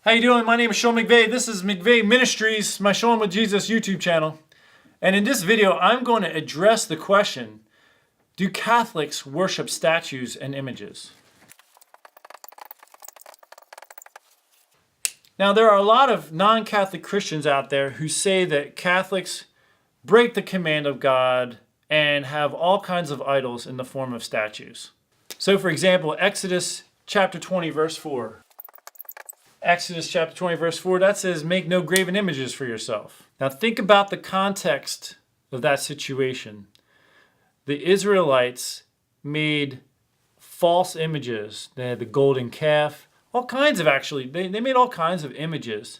How you doing? My name is Sean McVeigh. This is McVeigh Ministries, my Sean with Jesus YouTube channel. And in this video, I'm going to address the question, do Catholics worship statues and images? Now, there are a lot of non-Catholic Christians out there who say that Catholics break the command of God and have all kinds of idols in the form of statues. So, for example, Exodus chapter 20, verse 4. Exodus chapter 20, verse 4, that says, make no graven images for yourself. Now, think about the context of that situation. The Israelites made false images. They had the golden calf, all kinds of they made all kinds of images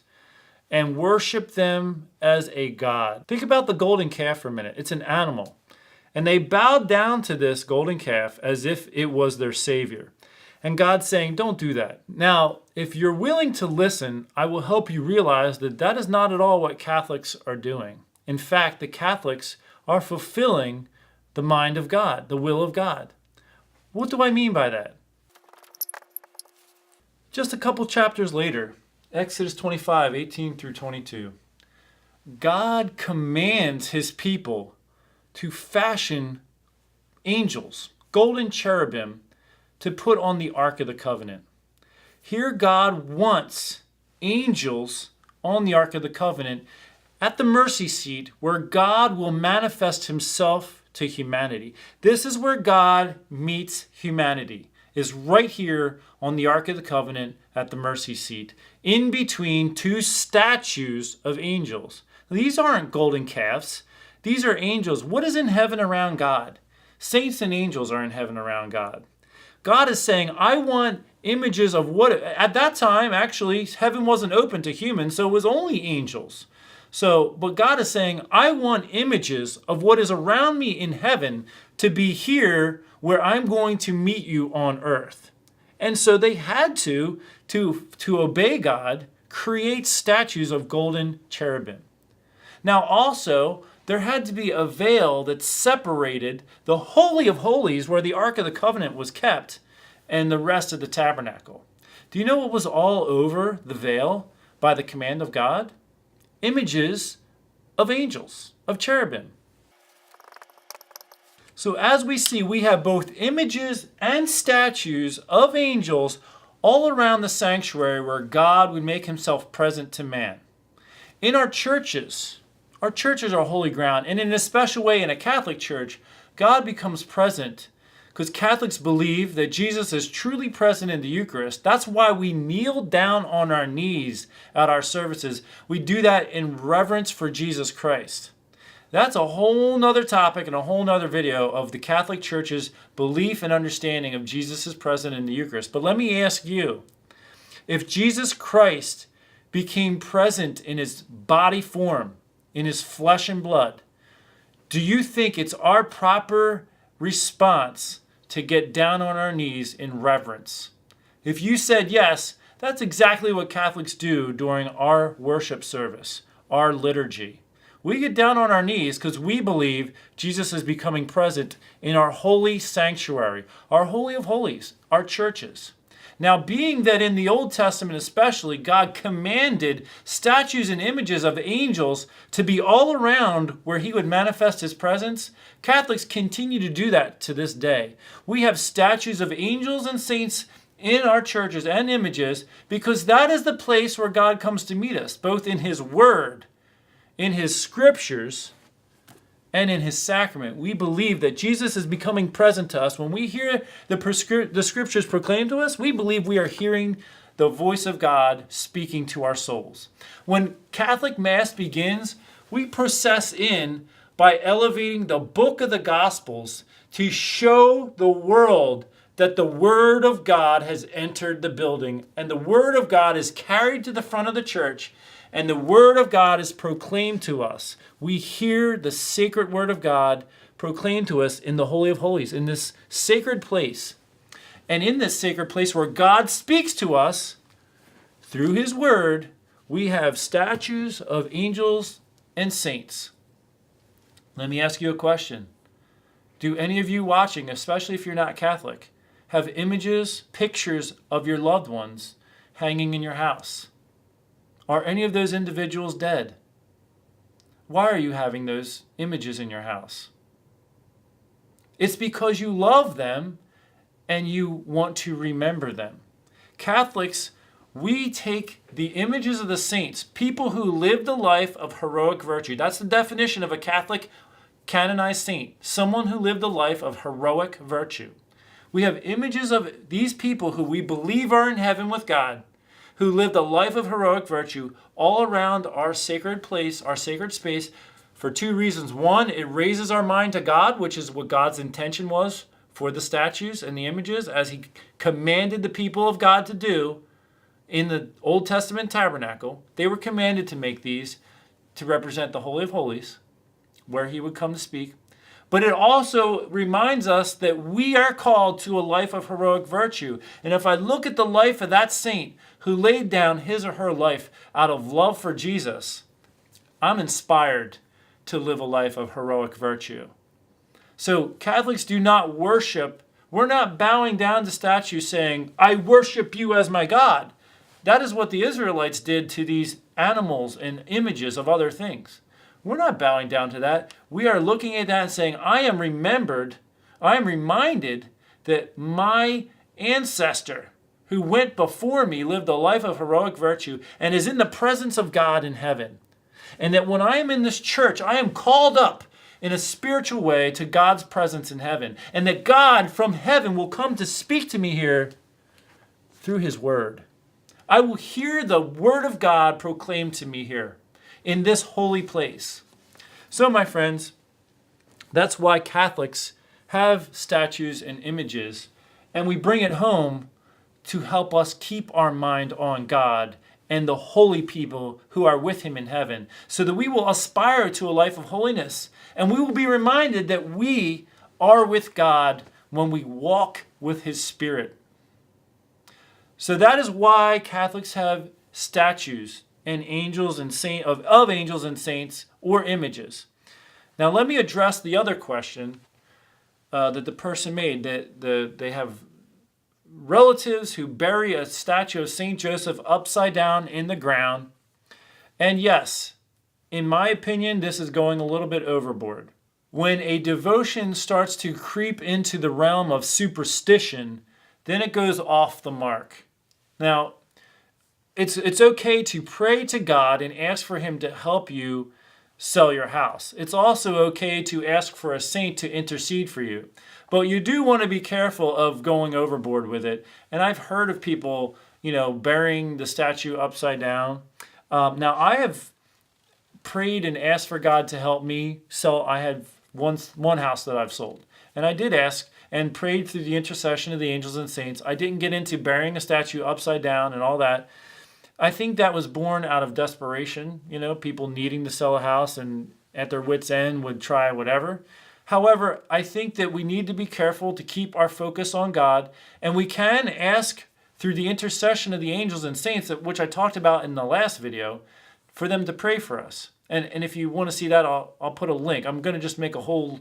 and worshiped them as a god. Think about the golden calf for a minute. It's an animal. And they bowed down to this golden calf as if it was their savior. And God's saying, don't do that. Now, if you're willing to listen, I will help you realize that that is not at all what Catholics are doing. In fact, the Catholics are fulfilling the mind of God, the will of God. What do I mean by that? Just a couple chapters later, Exodus 25, 18 through 22. God commands his people to fashion angels, golden cherubim, to put on the Ark of the Covenant. Here God wants angels on the Ark of the Covenant at the mercy seat where God will manifest himself to humanity. This is where God meets humanity, is right here on the Ark of the Covenant at the mercy seat, in between two statues of angels. These aren't golden calves. These are angels. What is in heaven around God? Saints and angels are in heaven around God. God is saying, I want images of what, at that time, actually, heaven wasn't open to humans, so it was only angels. But God is saying, I want images of what is around me in heaven to be here where I'm going to meet you on earth. And so they had to obey God, create statues of golden cherubim. Now also, there had to be a veil that separated the Holy of Holies, where the Ark of the Covenant was kept, and the rest of the tabernacle. Do you know what was all over the veil by the command of God? Images of angels, of cherubim. So as we see, we have both images and statues of angels all around the sanctuary where God would make himself present to man. In our churches are holy ground, and in a special way in a Catholic church, God becomes present because Catholics believe that Jesus is truly present in the Eucharist. That's why we kneel down on our knees at our services. We do that in reverence for Jesus Christ. That's a whole nother topic and a whole nother video of the Catholic Church's belief and understanding of Jesus is present in the Eucharist. But let me ask you, if Jesus Christ became present in his body form, in his flesh and blood, do you think it's our proper response to get down on our knees in reverence? If you said yes, that's exactly what Catholics do during our worship service, our liturgy. We get down on our knees because we believe Jesus is becoming present in our holy sanctuary, our Holy of Holies, our churches. Now, being that in the Old Testament especially, God commanded statues and images of angels to be all around where he would manifest his presence, Catholics continue to do that to this day. We have statues of angels and saints in our churches and images because that is the place where God comes to meet us, both in his word, in his scriptures, and in his sacrament. We believe that Jesus is becoming present to us. When we hear the scriptures proclaimed to us, we believe we are hearing the voice of God speaking to our souls. When Catholic Mass begins, we process in by elevating the book of the Gospels to show the world that the Word of God has entered the building, and the Word of God is carried to the front of the church, and the Word of God is proclaimed to us. We hear the sacred Word of God proclaimed to us in the Holy of Holies, in this sacred place. And in this sacred place where God speaks to us through his Word, we have statues of angels and saints. Let me ask you a question. Do any of you watching, especially if you're not Catholic, have images, pictures of your loved ones hanging in your house? Are any of those individuals dead? Why are you having those images in your house? It's because you love them and you want to remember them. Catholics, we take the images of the saints, people who lived a life of heroic virtue. That's the definition of a Catholic canonized saint, someone who lived a life of heroic virtue. We have images of these people who we believe are in heaven with God, who lived a life of heroic virtue all around our sacred place, our sacred space, for two reasons. One, it raises our mind to God, which is what God's intention was for the statues and the images, as he commanded the people of God to do in the Old Testament tabernacle. They were commanded to make these to represent the Holy of Holies, where he would come to speak. But it also reminds us that we are called to a life of heroic virtue. And if I look at the life of that saint who laid down his or her life out of love for Jesus, I'm inspired to live a life of heroic virtue. So Catholics do not worship. We're not bowing down to statues saying, I worship you as my God. That is what the Israelites did to these animals and images of other things. We're not bowing down to that. We are looking at that and saying, I am reminded that my ancestor who went before me lived a life of heroic virtue and is in the presence of God in heaven. And that when I am in this church, I am called up in a spiritual way to God's presence in heaven. And that God from heaven will come to speak to me here through his word. I will hear the word of God proclaimed to me here in this holy place. So, my friends, that's why Catholics have statues and images, and we bring it home to help us keep our mind on God and the holy people who are with him in heaven, so that we will aspire to a life of holiness, and we will be reminded that we are with God when we walk with his Spirit. So that is why Catholics have statues and angels and of angels and saints or images. Now let me address the other question that the person made, that they have relatives who bury a statue of Saint Joseph upside down in the ground. And yes, in my opinion, this is going a little bit overboard. When a devotion starts to creep into the realm of superstition, then it goes off the mark. Now, it's okay to pray to God and ask for him to help you sell your house. It's also okay to ask for a saint to intercede for you. But you do want to be careful of going overboard with it. And I've heard of people, burying the statue upside down. Now, I have prayed and asked for God to help me sell. I had one house that I've sold. And I did ask and prayed through the intercession of the angels and saints. I didn't get into burying a statue upside down and all that. I think that was born out of desperation, people needing to sell a house and at their wits' end would try whatever. However, I think that we need to be careful to keep our focus on God, and we can ask through the intercession of the angels and saints, which I talked about in the last video, for them to pray for us. And if you want to see that, I'll put a link. I'm going to just make a whole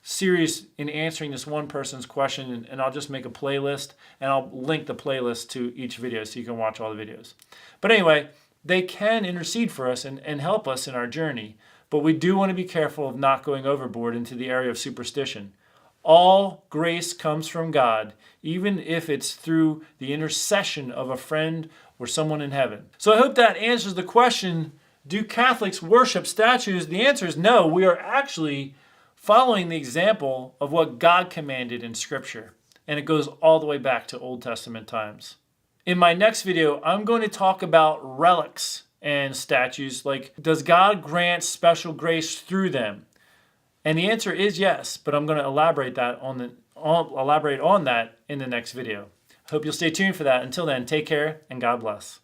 series in answering this one person's question, and I'll just make a playlist, and I'll link the playlist to each video so you can watch all the videos. But anyway, they can intercede for us and help us in our journey, but we do want to be careful of not going overboard into the area of superstition. All grace comes from God, even if it's through the intercession of a friend or someone in heaven. So I hope that answers the question, do Catholics worship statues? The answer is no. We are actually following the example of what God commanded in Scripture. And it goes all the way back to Old Testament times. In my next video, I'm going to talk about relics and statues. Like, does God grant special grace through them? And the answer is yes, but I'm going to elaborate on that in the next video. Hope you'll stay tuned for that. Until then, take care and God bless.